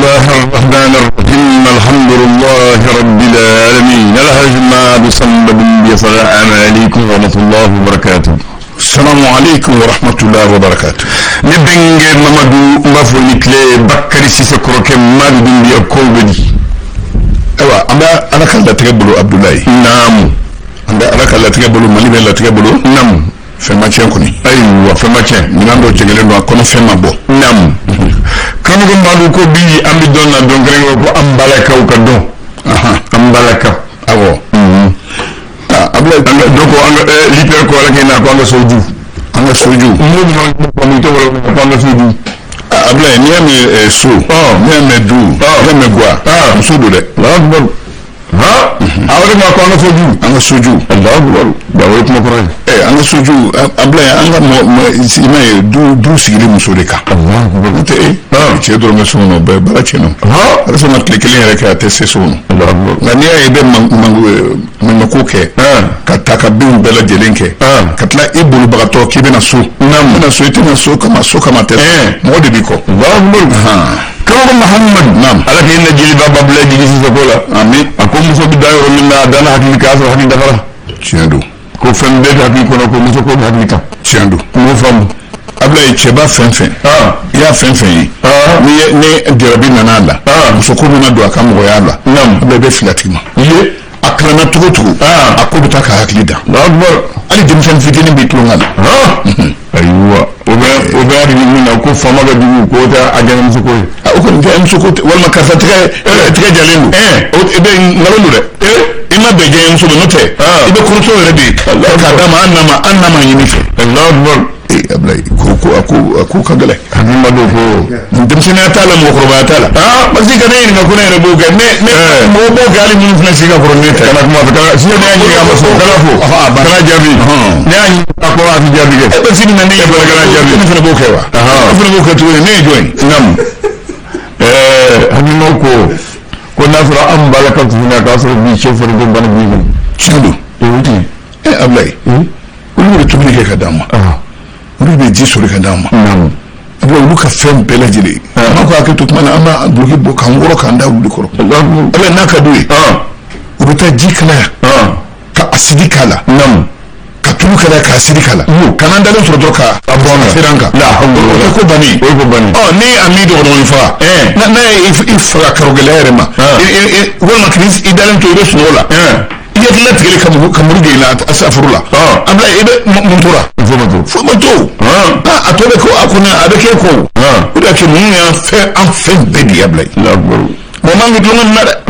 الله الرحمن الرحيم الحمد لله رب العالمين الهجمة بصمد السلام عليكم ورحمة الله وبركاته. السلام عليكم ورحمة الله وبركاته. نبنج ممدو مفوني كلي بكري سيسكروك مادو دي أكوبدي. أيوة أنا كان لا تقبلوا عبد الله. نعم. أنا كان لا تقبلوا مالي لا تقبلوا. نعم. فما تشانكوني. أيوة فما تشان. نعم دو تجلين وأكون فما بو. نعم. كانوا كمالو كوبي أمي دونا دونكرين وكو أمبالكا وكدو. Aha. أمبالكا. Awo. Abla doko anga liper ko la kena ko anga soju. Anga soju. Mo ko mi to wala ko anga soju. Abla ni ame so. Ni ame du. Ni ame gwa. Musudu de. Allahu Akbar. Ha? Awre ma ko anga soju. Anga soju. Allahu Akbar. Da wala ko ko anga soju. Abla anga ima du sigili musude ka. Allahu Akbar. Ute che do me sono be bala cheno. Ha? Adesso ma klikele rek atese sono. Allahu Akbar. Ngani ay be manguke. Kataka bin bela jelenke. Katla ibulu bagato kibena so. Nam na so itina so kama te. Modi biko. Allahu Akbar. Kawo Muhammad nam ala ke inna jili baba bla jili si ko la amin akum muso bi dayo minna dana hakika so hakika dafara Tiendo. ko fen be hakika ko muso ko hakika Tiendo. mo fam Abla cheba fenfen. Ya fenfen. Ni dirabi nanala. Muso ko na do akamu yala. Nam Bebe filatima. ye Akrana tugu. Akubita ka haklida. Akbar Ali dimsan fitini bitlungal. aywa obe ari ni na ko fama ga dugu ko ta ajana muso ko Uko nje msuko wala karta tika jalenu. Ebe ngalondo de. Ima beje msuko note. Ibe kuruto rebi. Kadama annama yinife. Allahu Akbar Abla aku kagale. hadima do ko Dimsina tala mo kurba tala. Basi kana ni ngakuna rebu ga ne mo bo gali mun fina siga kurne ta. kana kuma kana shi ne ani ga maso kana fo kana jabi ne ani ko wa fi jabi ke Basi ni nani kana jabi ni fina bo kewa. Fina bo ketu ne join. nam hadima ko na fura am balaka tuna ka so bi chefur do ban bi Chindo. wuti Abla. Ulu tubli ke kadama. Ulu be ji sori kadama. nam Abla ulu ka fem belajili. Ma ko aketu mana ama blogi bo kan woro kan da ulu koro. Abla naka duyi. Ulu ta jikala ka asidikala. nam Ka tulu kala ka asidikala. Kana ndalo soro ka abona firanka. la hawla Ko bani. ko bani Ni amido no ifa. Na ifra karogele ma. Wala kris idalen to ibe sunola. Yadla tigele kamurge la asafurula. Abla ibe muntura. Fomato. Atobe ko akuna abeke ko. Uda ke mun ya fe an fe bedi abla. Mo mangi dungan nada.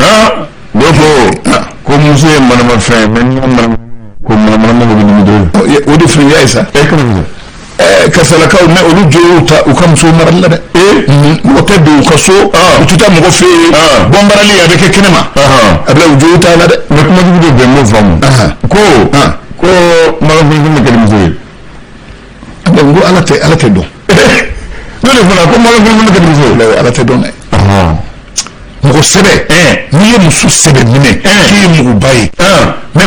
doko ko muso mana ma fe men ko mana ma ni do Odi fri ya isa. kana Kasala ka ne olu jota u kam so maralla da. Mo tabi u kaso. Ututa mo fe bombarali abeke kinema. Abla u jota la da. ne kuma do be mo fam ko mala ko ni ke muso Abla ngo alate do. dole fana ko mala ko ni ke muso La alate do ne. Mugo sebe ni ye musu sebe mine ki mugo bayi me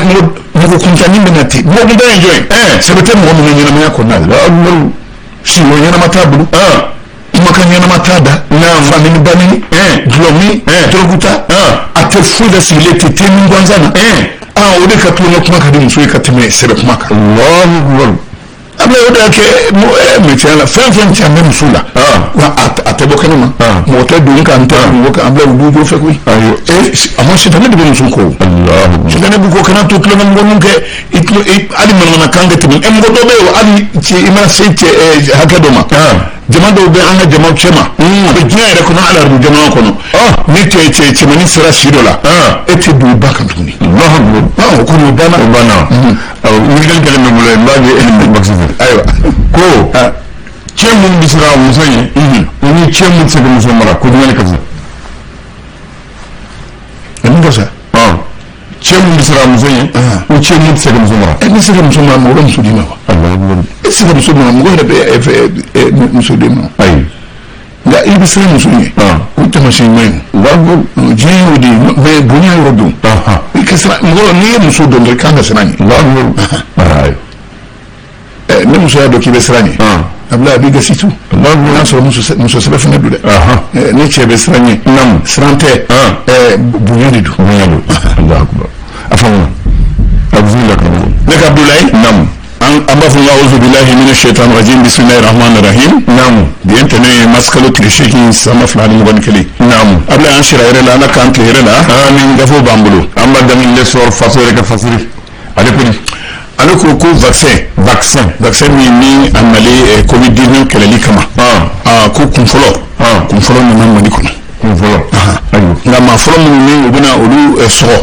mugo kuntani minati mugo da enjoy sebe te mugo mine nyina ko na la akbar si wo nyina mata bulu imaka nyina mata da na famini banini dromi droguta ate fuda sile tete mingwanzana ode ka tuno kuma ka din so ka teme sebe kuma ka Allahu Akbar abla oda ke mo me tiala fen ti amem sula wa atebo kanima mo ta dun kan ta mo ka abla du do fe kuy ayo amo shi tane de sun ko Allahu shi tane bu ko kana to tlo ngam gonun ke itlo ali man kanga timin em go do be ali ci ima se ci haka do ma jama do be anga jama chema be jiya re ko na ala ru jama ko no ni ci mani sira shi dola eti du bakan tuni Allahu Akbar ko no bana ni gal kala me mulay mbaje en maksifir aywa ko cemu bisira muso yi ni cemu se muso mara ko dum ne kaza en do sa cemu bisira muso yi o cemu se muso mara ni sira muso ma mo muso dima ko Allahu Akbar sira muso ma mo da be muso dima ay da ibi sira muso ni ko tama shi mai Allahu jiyo di me bunya rodo ikisra mo ni muso do kan da sanani Allahu ay ni muso ya dɔ k'i bɛ siran ɲɛ abla bi gasi tu n'a sɔrɔ muso sɛbɛ fana don dɛ ni cɛ bɛ siran ɲɛ siran tɛ bonya de don Allahu akbar afamu abdullah ne ka Abdoulaye an b'a fɔ a'udhu billahi minash shaitanir rajim bismillahir rahmanir rahim bi entene maskalo klishiki sama fulani mugan kili abla an shira yɛrɛ la ala kan ke yɛrɛ la amin gafo bambulu an ba damin le sor fasore ka fasiri ale ko vaccin min ni amale covid-19 kɛlɛli kama ko kun fɔlɔ nana Mali kɔnɔ nka maa fɔlɔ minnu ni u bɛna olu sɔgɔ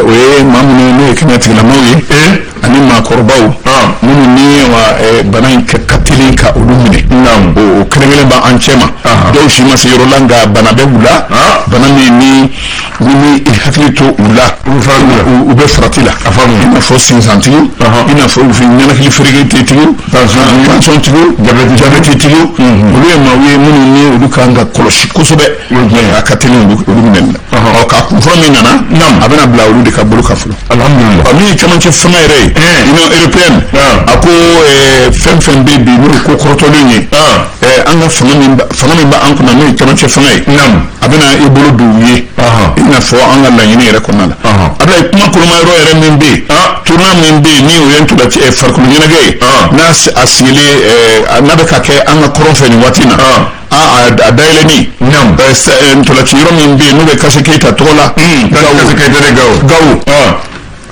o ye maa minnu n'o ye kɛnɛyatigilamaw ye ani maakɔrɔbaw minnu ni bana in ka teli ka olu minɛ o kɛrɛnkɛrɛn b'an cɛ ma dɔw si ma se yɔrɔ la nka bana bɛ u la bana min ni hakili to u la u bɛ farati la i n'a fɔ sinzantigi i n'a fɔ ɲɛnakili feereketigiw tansɔntigiw jabɛtitigiw olu ye maaw ye minnu ni olu kan ka kɔlɔsi kosɛbɛ a ka teli olu minɛli la k'a kunfɔlɔ min nana a bɛna bila olu de ka bolo kan fɔlɔ min ye camancɛ fanga yɛrɛ ye Union européenne a ko fɛn bɛ bi n'o ko kɔrɔtɔlen ye an ka fanga min b'an kunna n'o ye camancɛ fanga ye a bɛna i bolo don u ye i n'a fɔ an ka laɲini yɛrɛ kɔnɔna la a bɛ kuma koloma yɔrɔ yɛrɛ min bɛ yen tournant min bɛ yen ni o ye ntolanci farikolo ɲɛnajɛ ye n'a sigilen n'a bɛ ka kɛ an ka kɔrɔn fɛ nin waati na a dayɛlɛni ntolanci yɔrɔ min bɛ yen n'o bɛ Kase Keyita tɔgɔ la Gawo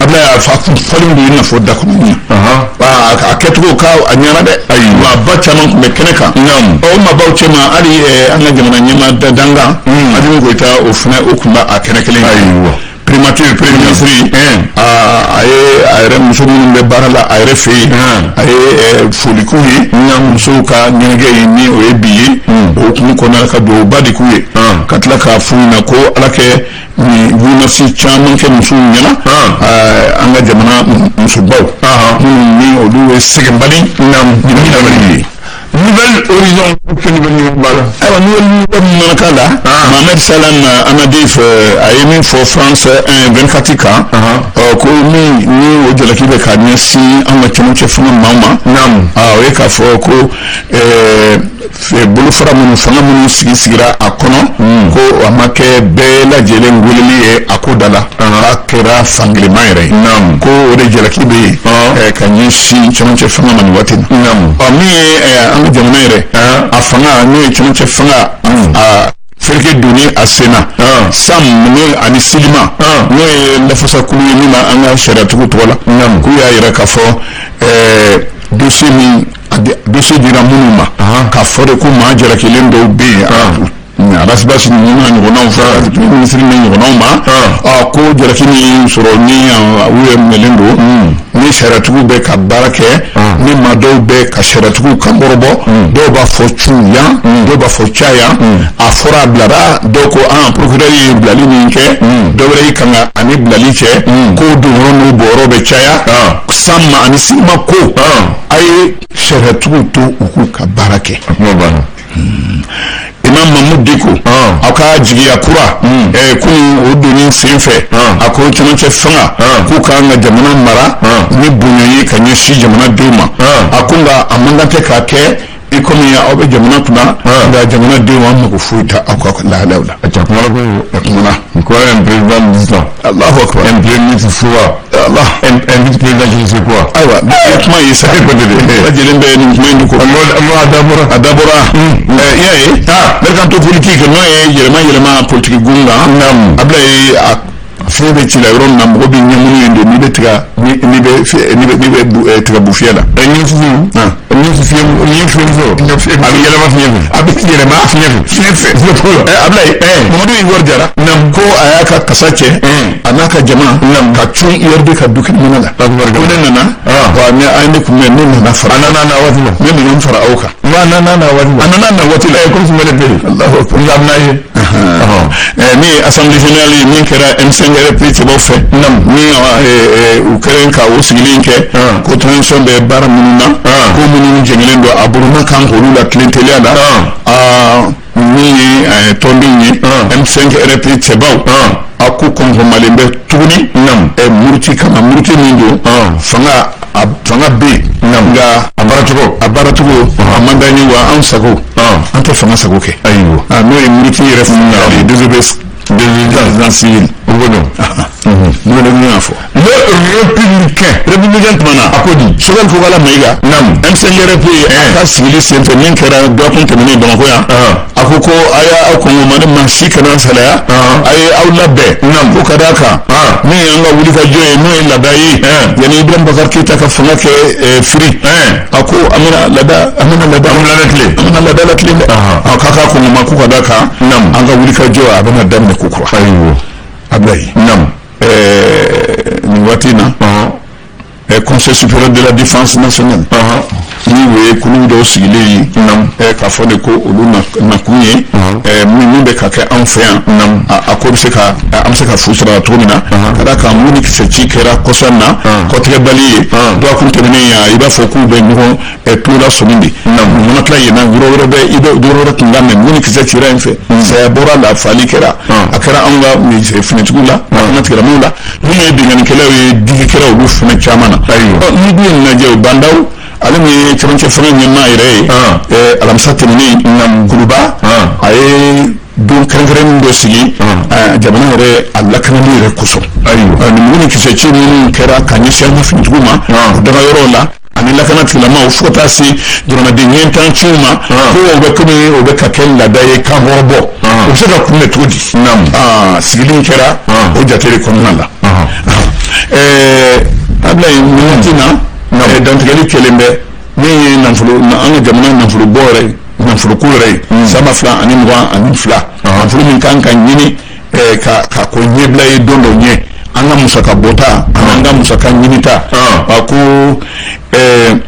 abla ya fa falin do ina fo da ko ni a kɛcogo ka a ɲana dɛ wa ba caman kun bɛ kɛnɛ kan o ma baw cɛ ma ali an ka jamana ɲɛma danga ali ko ita o fana o kun ba a kɛnɛ kelen primature premier ministre a yɛrɛ muso minnu bɛ baara la a yɛrɛ fɛ yen a ye foli k'u ye musow ka ɲɛnajɛ ye ni o ye bi ye o kun kɔnɔna ka duwawuba de k'u ye ka tila k'a f'u ɲɛna ko ala kɛ wulasi caman kɛ musow ɲɛna an ka jamana musobaw minnu ni olu ye sɛgɛnbali ye nouvelle horizon ayiwa nouvelle mana k'a la Mohamed Salam Anadif a ye min fɔ France 24 kan ko min ni o jalaki bɛ ka ɲɛsin an ka cɛmancɛ fanga maaw ma o ye k'a fɔ ko bolofara minnu fanga minnu sigira a kɔnɔ ko a ma kɛ bɛɛ lajɛlen weleli ye a ko da la a kɛra fankeleman yɛrɛ ye ko o de jalaki bɛ yen ka ɲɛsin cɛmancɛ fanga ma nin waati na min ye an ka jamana yɛrɛ a fanga n'o ye cɛmancɛ fanga a fereke donni a senna sam ani silima n'o ye lafasakulu ye min ma an ka sariyatigiw tɔgɔ la k'u y'a yɛrɛ k'a fɔ dossier dira minnu ma k'a fɔ de ko maa jalakilen dɔw bɛ yen arasibasi ni ɲɔgɔnnaw fɛ minisiri ni ɲɔgɔnnaw ma ko jalaki min sɔrɔ ni u ye minɛlen don ni sariyatigiw bɛ ka baara kɛ ni maa dɔw bɛ ka sariyatigiw kankɔrɔbɔ dɔw b'a fɔ cu yan dɔw b'a fɔ ca yan a fɔra a bilara dɔw ko procureur ye bilali min kɛ dɔw wɛrɛ y'i kan ka ani bilali cɛ ko donyɔrɔ n'u bɔyɔrɔ bɛ caya sanma ani silima ko a ye sariyatigiw to u k'u ka baara kɛ Imam Mahmoud Diko aw ka jigiya kura kun o donni sen fɛ a ko cɛmancɛ fanga k'u kan ka jamana mara ni bonya ye ka ɲɛsin jamanadenw ma a ko nka a man kan tɛ k'a kɛ i komi aw bɛ jamana kunna nka jamanadenw an mago foyi tɛ aw ka lahalaw la. a kumana ko un président disant Allahu akbar un premier ministre fura Allah un vice président je ne sais quoi ayiwa kuma ye sa ko de lajɛlen bɛ nin kuma in ko a dabɔra i y'a ye mercanto politique n'o ye yɛlɛma politique gunkan abila ye fɛn bɛ ci la yɔrɔ min na mɔgɔ bɛ ɲɛmunu ye de n'i bɛ tiga bu fiyɛ la a bɛ yɛlɛma fiɲɛ fɛ abila ye Mamadu Iwar Jara ko a y'a ka kasa cɛ a n'a ka jama ka cun IRD ka du kɛnɛmana la ko ne nana wa ne a ye ne kunbɛn ne nana fara ne nana fara aw kan a nana na waati la comme si ne bɛ Allahu akbar ni assemblée générale ye min kɛra M5 RP cɛbaw fɛ ni u kɛlen ka o sigilen kɛ ko transition bɛ baara minnu na ko minnu jɛngɛlen don a boloma kan k'olu la tilen teliya la min ye tɔnden ye M5 RP cɛbaw a ko kɔnkɔnmalen bɛ tuguni muruti kama muruti min don fanga bɛ yen nka a baara a baara cogo a man d'an ye wa an sago an tɛ fanga sago kɛ ayiwa n'o ye miniti yɛrɛ funu na désobéissance civile o b'o dɔn n'o de bɛ ɲɔgɔn fɔ le républicain tuma na a ko di Sogɛl Kokala Mayiga M5RP a ka sigili senfɛ min kɛra dɔgɔkun tɛmɛnen Bamakɔ yan a ko a y'a kɔngɔ ne maa si kana salaya a ye aw labɛn ko ka d'a kan min y'an ka wulikajɔ ye n'o ye laada ye yanni Ibrahima Boubacar Keïta ka fanga kɛ firi a ko an bɛna laada latilen dɛ k'a ka kɔngɔ ma ko ka d'a kan an ka wulikajɔ a bɛna daminɛ ko kura Ablaye nin waati in na Conseil supérieur de la défense nationale ni o ye kulu dɔw sigilen ye k'a fɔ de ko olu nakun ye min bɛ ka kɛ anw fɛ yan a ko bɛ se ka an bɛ se ka fu sɔrɔ cogo min na ka d'a kan mun ni kisɛ ci kɛra kɔsɔn na kɔtigɛbali ye dɔgɔkun tɛmɛnen yan i b'a fɔ k'u bɛ ɲɔgɔn tulola sɔmi de mun mana tila yen na yɔrɔ wɛrɛ bɛ i bɛ yɔrɔ wɛrɛ tun ka mɛ mun ni kisɛ cira yen fɛ saya bɔra la fali kɛra a kɛra anw ka finitigiw la tigɛlamaw la minnu ye bingannikɛlaw ye digikɛlaw olu fana caman na ni dun ye nin lajɛ o bandaw ale min ye cɛmancɛ fanga ɲɛmaa yɛrɛ ye alamisa tɛmɛnen Guruba a ye don kɛrɛnkɛrɛnnen dɔ sigi jamana yɛrɛ a lakanali yɛrɛ kosɔn nin mugu ni kisɛ ci minnu kɛra ka ɲɛsin an ka finitigiw ma o daga yɔrɔw la ani lakana tigilamaw fo ka taa se jamanaden ɲɛntan ciw ma ko o bɛ komi o bɛ ka kɛ laada ye kan hɔrɔbɔ o bɛ se ka kunbɛn cogo di sigili in kɛra o jate de kɔnɔna la Ablaye nin waati na dantigɛli kɛlen bɛ min ye nafolo an ka jamana nafolobɔ yɛrɛ nafoloko yɛrɛ ye 2022 nafolo min kan ka ɲini ka ko ɲɛbila ye don dɔ ɲɛ an ka musaka bɔta an ka musaka ɲinita a ko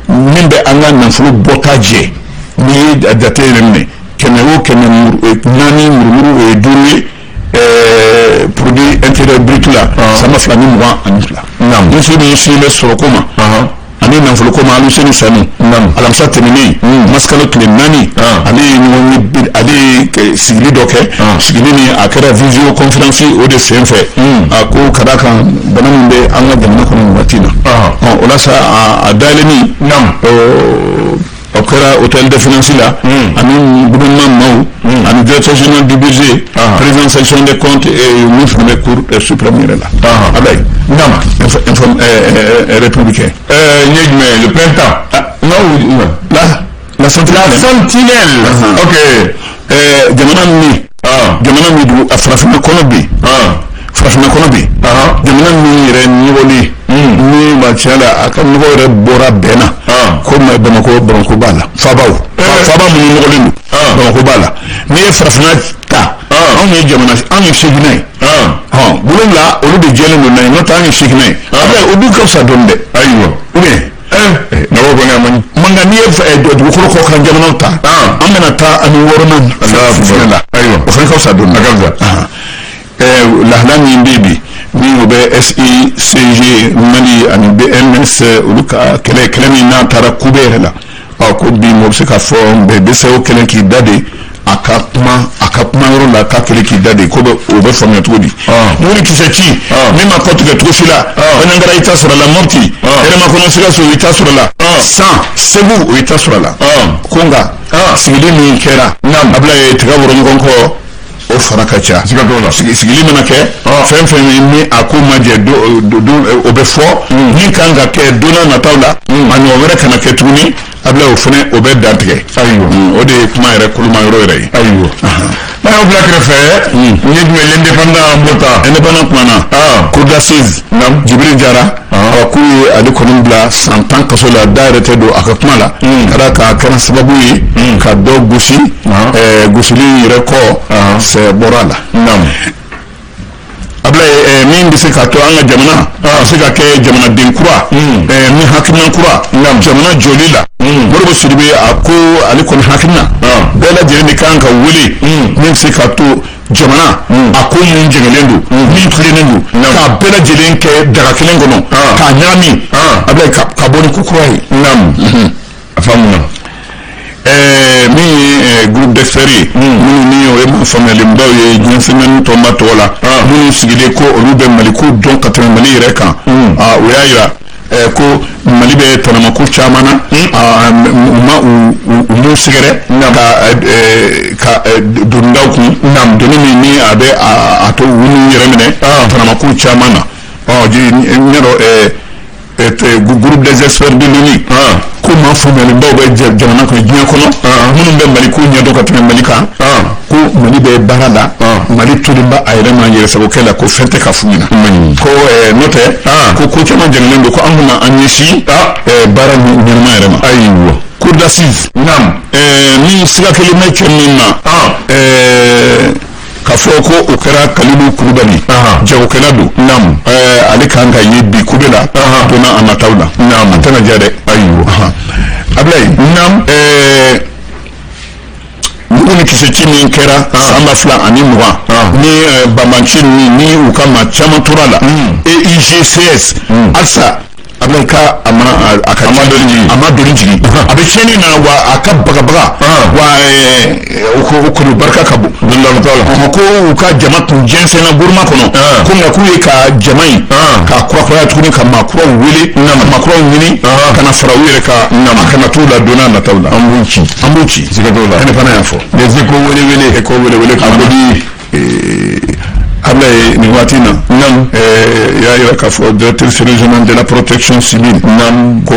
min bɛ an ka nafolo bɔta jɛ n'i ye a jate yɛrɛ minɛ 400 murumuru o ye 5 ye produit intérieur brut la 222 ni su ni si bɛ sɔrɔ ko ma ani nafolo ko ma Aluseni Sani alamisa tɛmɛnen maskalo tile 4 ale ye sigili dɔ kɛ sigili ni a kɛra visio conférence o de senfɛ a ko ka d'a kan bana min bɛ an ka jamana kɔnɔ waati na o la sa a dayɛlɛnni o kɛra hôtel de finance la ani gouvernement maaw ani directeur général du budget président section des comptes et ministre de cour suprême yɛrɛ la Ablaye républicain le printemps non la sentinelle ok jamana min do a farafinna kɔnɔ bi jamana min yɛrɛ nɔgɔli ni ma tiɲɛ la a ka nɔgɔ yɛrɛ bɔra bɛɛ na ko Bamakɔ b'a la faba minnu nɔgɔlen don Bamakɔ b'a la n'i ye farafinna ta anw ye seginna ye wolonwula olu de jɛlen don n'a ye n'o tɛ anw ye seginna ye o dun ka fisa dɔɔni dɛ ayiwa nɔgɔ kɔni a man ɲi nka n'i ye dugukolo kɔ kan jamanaw ta an bɛna taa ani 6nan la o fana ka fisa dɔɔni lahala min bɛ bi ni o bɛ SICG Mali ani BMS olu ka kɛlɛ min n'a taara kube yɛrɛ la ko bi o bɛ se ka fɔ BCEAO kɛlen k'i da de a ka kuma yɔrɔ la k'a kɛlen k'i da de ko o bɛ faamuya cogo di mun ni kisɛ ci min ma kɔ tigɛ cogo si la Banankara i ta sɔrɔ la Mopti Yɛrɛmakɔnɔ Sikaso i ta sɔrɔ la Segu o i ta sɔrɔ la ko nka sigili min kɛra Ablaye tiga wɔrɔ ɲɔgɔn kɔ o fara ka ca sigili mana kɛ fɛn fɛn ni a ko ma jɛ o bɛ fɔ min kan ka kɛ donna nataw la a ɲɔgɔn wɛrɛ kana kɛ tuguni Ablaye o fana o bɛ dantigɛ o de ye kuma yɛrɛ koloma yɔrɔ yɛrɛ ye n'a y'o bila kɛrɛfɛ n ye jumɛn l'indépendant bota indépendant kuma na cour d'assises Jibiri Jara k'u ye ale kɔni bila san 10 kaso la da yɛrɛ tɛ don a ka kuma la ka d'a kan a kɛra sababu ye ka dɔ gosi gosili yɛrɛ kɔ sɛ bɔra a la Ablaye min bɛ se ka to an ka jamana a se ka kɛ jamanaden kura min hakilina kura jamana jɔli la Modibo Sidibe a ko ale kɔni hakilina bɛɛ lajɛlen de kan ka wele min bɛ se ka to jamana a ko min jɛngɛlen don min tilennen don k'a bɛɛ lajɛlen kɛ daga kelen kɔnɔ k'a ɲagami Ablaye ka bɔ ni ko kura ye a faamuna min ye groupe d'experts ye minnu ni o ye maa faamuyalenbaw ye diɲɛ semaine tɔnba tɔgɔ la minnu sigilen ko olu bɛ Maliko dɔn ka tɛmɛ Mali yɛrɛ kan o y'a jira ko Mali bɛ tɔnɔmako caman na u sɛgɛrɛ ka dondaw kun doni min ni a bɛ a to wulu yɛrɛ minɛ tɔnɔmako caman na groupe des experts de l'ONU ko maa faamuyalenbaw bɛ jamana kɔnɔ diɲɛ kɔnɔ minnu bɛ Mali ko ɲɛdɔn ka tɛmɛ Mali kan ko Mali bɛ baara la Mali tolenba a yɛrɛ ma yɛrɛsagokɛ la ko fɛn tɛ ka fu ɲɛna ko n'o tɛ ko caman jɛngɛlen don ko an bɛna an ɲɛsin baara ɲɛnama yɛrɛ ma ayiwa cour d'assises min siga kelen bɛ cɛ min na ka fɔ ko o kɛra Kalilu Kulubali jagokɛla don ale kan ka ye bi kube la donna a nataw la a tɛna diya dɛ ayiwa Ablaye mugu ni kisɛ ci min kɛra san 2020 ni banbanci ni u ka maa caman tora la EIGCS alisa Ablaye ka a ma doni jigi a bɛ tiɲɛni na wa a ka bagabaga wa o kɔni barika ka bon ko u ka jama tun jɛnsɛnna gouvernement kɔnɔ ko nka k'u ye ka jama in ka kurakuraya tuguni ka maakuraw wele maakuraw ɲini ka na fara u yɛrɛ kan a kana t'u la donna nataw la an b'u ci siga t'o la kɛnɛ fana y'a fɔ les échos welewele ka bɔ Ablaye nin waati na y'a yira k'a fɔ directrice régionale de la protection civile ko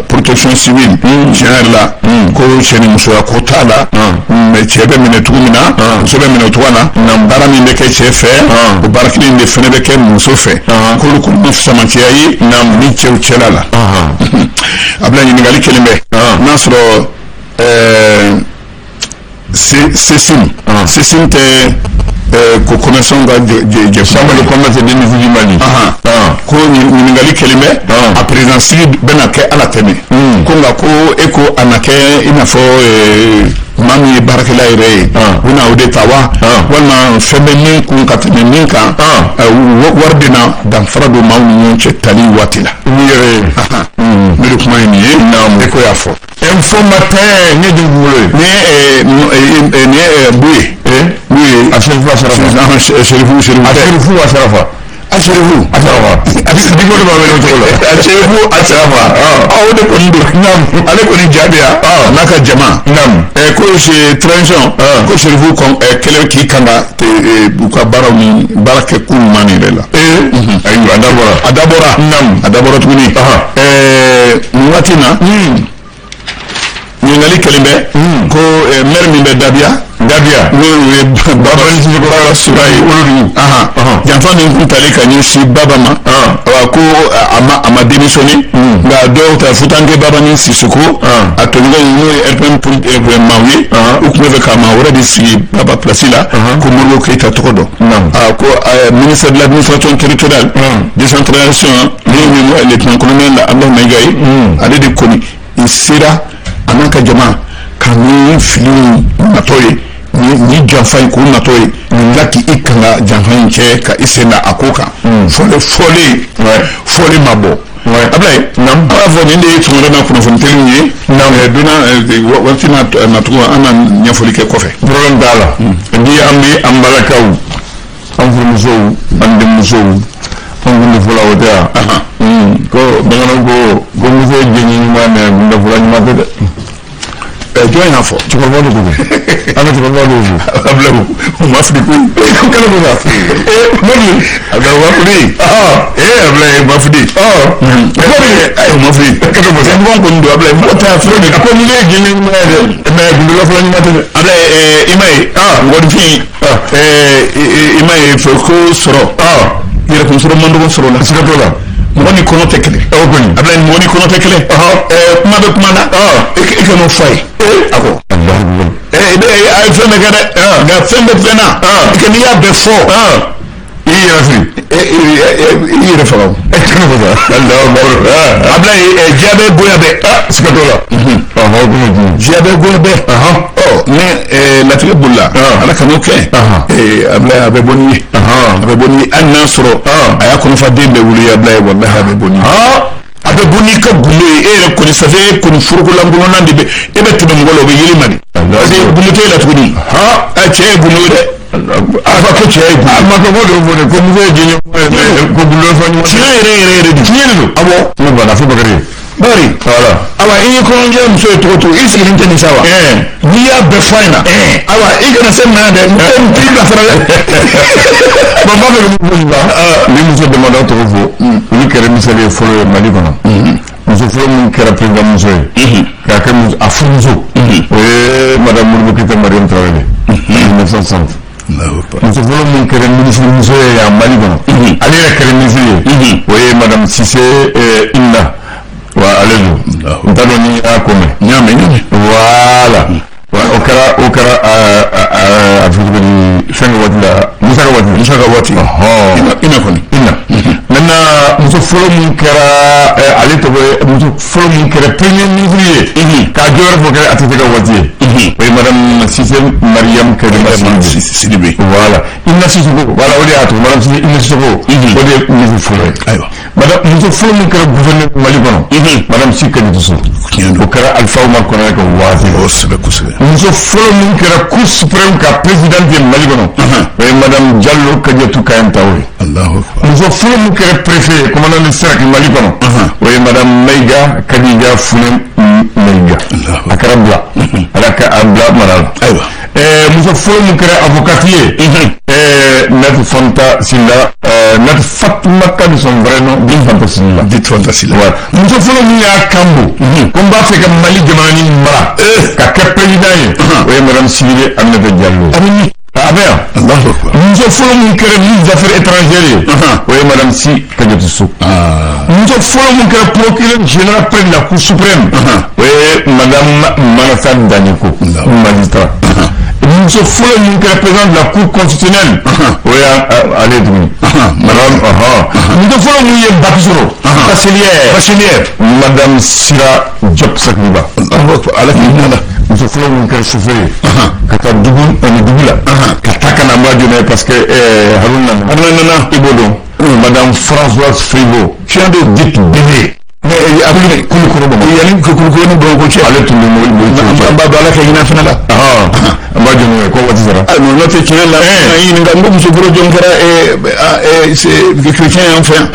protection civile tiɲɛ yɛrɛ la ko cɛ ni musoya ko t'a la mais cɛ bɛ minɛ cogo min na muso bɛ minɛ o cogo la baara min bɛ kɛ cɛ fɛ o baara kelen de fana bɛ kɛ muso fɛ k'olu kɔni ma samatiya ye ni cɛw cɛla la Ablaye ɲininkali kelen bɛ n'a sɔrɔ CECIM tɛ ko commission ka chambre de commerce de l'industrie du Mali ko ɲininkali kelen bɛ a présidence bɛna kɛ ala tɛmɛ ko nka ko e ko a na kɛ i n'a fɔ maa min ye baarakɛla yɛrɛ ye u na o de ta wa walima fɛn bɛ min kun ka tɛmɛ min kan wari bɛ na danfara don maaw ni ɲɔgɔn cɛ tali waati la ne de kuma ye nin ye e ko y'a fɔ informateur ne de bolo ni Buye Asherifu Asharafa o de kɔni don ale kɔni jaabiya n'a ka jama ko transition ko Sherifu kɛlɛ k'i kanda u ka baaraw ni baara kɛ ko ɲuman nin yɛrɛ la ayiwa a dabɔra tuguni nin waati na ɲininkali kelen bɛ ko maire min bɛ Dabiya n'o ye Babani Sisoko Sura ye olu janfa min kun tali ka ɲɛsin Baba ma ko a ma démissionné nka dɔw ta Futanke Babani Sisoko a tɔɲɔgɔn n'o ye RPM maaw ye u tun bɛ fɛ ka maa wɛrɛ de sigi Baba place la ko Modibo Keyita tɔgɔ dɔn ko ministre de l'administration territoriale décentralisation n'o ye lieutenant colonel Abdou Mengaye ale de kɔni i sera a n'a ka jama ka ni fili natɔ ye ni janfa in k'u natɔ ye nka k'i kanga janfa in cɛ ka i sen da a ko kan fɔlen ma bɔ Ablaye an b'a fɔ nin de ye tuma dɔ la kunnafoni teliw ye donna waati natugu an na ɲɛfɔli kɛ kɔfɛ problème t'a la ni an bɛ an balakaw an furumusow an denmusow an gundofɔla o tɛ yan ko bamananw ko muso ye jɛɲɛ ɲuman mɛ gundofɔla ɲuman tɛ dɛ jɔn y'a fɔ cɛkɔrɔba de ko an ka cɛkɔrɔba de ko Ablaye o ma fili koyi ko kɛlɛ ko Modi Ablaye ma fili Ablaye ma fili o ma fili kɛlɛ ko sɛn bɔn kɔni don Ablaye mɔgɔ t'a fili de ko ni ne ye jɛɲɛ ɲuman ye dɛ mais gundofɔla ɲuman tɛ dɛ Ablaye i ma ye mɔgɔnifin i ma ye fɛ ko sɔrɔ yɛrɛkun sɔrɔ mandogo sɔrɔ la siga t'o la mɔgɔ ni kɔnɔ tɛ kelen Ablaye mɔgɔ ni kɔnɔ tɛ kelen kuma bɛ kuma na i ka n'o fɔ a ye a ko a ye fɛn bɛɛ kɛ dɛ nka fɛn bɛɛ fɛn na i ka n'i y'a bɛɛ fɔ i yɛrɛ fili i yɛrɛ faga o Ablaye diya bɛ bonya bɛ siga t'o la diya bɛ bonya bɛ ni latigɛ bolila ala ka n'o kɛ Ablaye a bɛ bɔ ni ye hali n'a sɔrɔ a y'a kɔnɔfaden bɛɛ wuli Ablaye walahi a bɛ bɔ ni ye a bɛ bɔ n'i ka gundo ye e yɛrɛ kɔni ça fait kɔni furukolankolonnan de bɛ e bɛ tɛmɛ mɔgɔ la o bɛ yeli ma de parce que gundo t'e la tuguni cɛ ye gundo ye dɛ fa ko cɛ ye ma ko do fo de ko muso ye jeni ko bulo fa ni cɛ yɛrɛ de tiɲɛ do awɔ ne bana fo bakari bari voilà awa i ye kɔnjɛ muso ye cogo i sigilen tɛ nin sa wa n'i y'a bɛɛ fɔ in na awa i kana se na dɛ n t'i bilasira dɛ bon ba bɛ mun ba ni muso damadɔ tɔgɔ fɔ olu kɛra misali ye fɔlɔ ye Mali kɔnɔ muso fɔlɔ min kɛra président muso ye k'a kɛ a furumuso o ye madame Modibo Keyita Mariam Traoré 1960 muso fɔlɔ min kɛra ministre muso ye yan Mali kɔnɔ ale yɛrɛ kɛra ministre ye o ye madame Cissé Inna wa ale do n t'a dɔn ni y'a ko mɛn ɲaamɛ voilà o kɛra a fɔ cogo di fɛn ka waati la Musa ka waati ina kɔni maintenant muso fɔlɔ min kɛra ale tɔgɔ muso fɔlɔ min kɛra premier ministre ye k'a jɔyɔrɔ fɔ kɛra ATT ka waati ye o ye madame Cissé Mariam Sidibé voilà Inna Sissoko voilà o de y'a to madame Cissé Inna Sissoko o de ye ministre fɔlɔ ye ayiwa madame muso fɔlɔ min kɛra gouverneur Mali kɔnɔ madame Si Kadiatou Sow o kɛra Alpha Oumar Konaré ka waati kosɛbɛ muso fɔlɔ min kɛra cour suprême ka présidente ye Mali kɔnɔ o ye madame Diallo Kadiatou Kayan Taoré muso fɔlɔ min kɛra préfet commandant de cercle Mali kɔnɔ o ye madame Maïga Kadija Fune Maïga a kɛra bila ala ka a bila mara la ayiwa muso fɔlɔ min kɛra avocat ye Maître Fanta Silla Maître Fatoumata de son vrai nom dit Fanta Silla muso fɔlɔ min y'a kanbo ko n b'a fɛ ka Mali jamana ni mara ka kɛ président ye o ye madame Sibiri Aminata Diallo a bɛ yan muso fɔlɔ min kɛra ministre des affaires étrangères ye o ye madame Si Kadiatou Sow muso fɔlɔ min kɛra procureur général près de la cour suprême o ye madame Manassa Danieko magistrat muso fɔlɔ min kɛra président de la cour constitutionnelle o ye ale tuguni madame muso fɔlɔ min ye bac sɔrɔ bachelière madame Sira Diop Sakriba ala k'i nana muso fɔlɔ min kɛra chauffeur ye ka taa dugu la ka taa ka na an b'a jɔna ye parce que Haruna nana i b'o dɔn madame Françoise Fribo chien de dite Bébé a bɛ kulukoro bama yanni kulukoro ni Bamakɔ cɛ ale tun bɛ mobili an b'a dɔn ala ka hinɛ fana la an b'a jɔna ye ko waati sera n'o tɛ tiɲɛ la an ɲininka n ko muso fɔlɔ jɔn kɛra chrétien y'an fɛ yan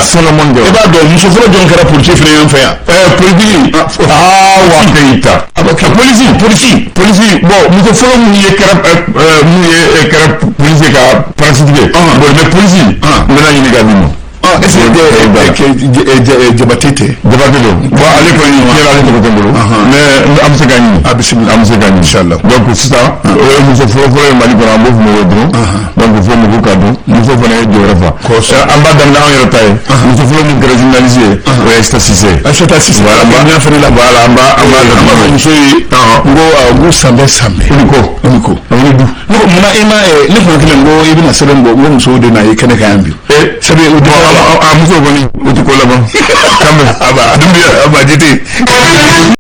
Solomon Diaw i b'a dɔn muso fɔlɔ jɔn kɛra politique fana y'an fɛ yan politique wa Keyita polisi bon muso fɔlɔ mun ye kɛra polisi ka parasitike bon mais polisi n bɛna ɲininka min ma est-ce que Jabate tɛ Jabate don bon ale kɔni yɛrɛ ale tɔgɔ tɛ n bolo mais an bɛ se k'a ɲini an bɛ se k'a ɲini inchallah donc sisan o ye muso fɔlɔ ye Mali kɔnɔ an b'o fɔ mɔgɔw dɔrɔn donc fo mɔgɔw k'a dɔn muso fana ye jɔyɔrɔ fa an b'a daminɛ an yɛrɛ ta ye muso fɔlɔ min kɛra journaliste ye o ye Aïssata Cissé voilà an b'a muso ye n ko sanbɛ olu ko munna i ma ne fana kelen ko i bɛna sɛbɛn bɔ n ko musow de na ye kɛnɛ kan yan bi sɛbɛn o muso kɔni o tɛ ko laban kanbɛ a b'a jate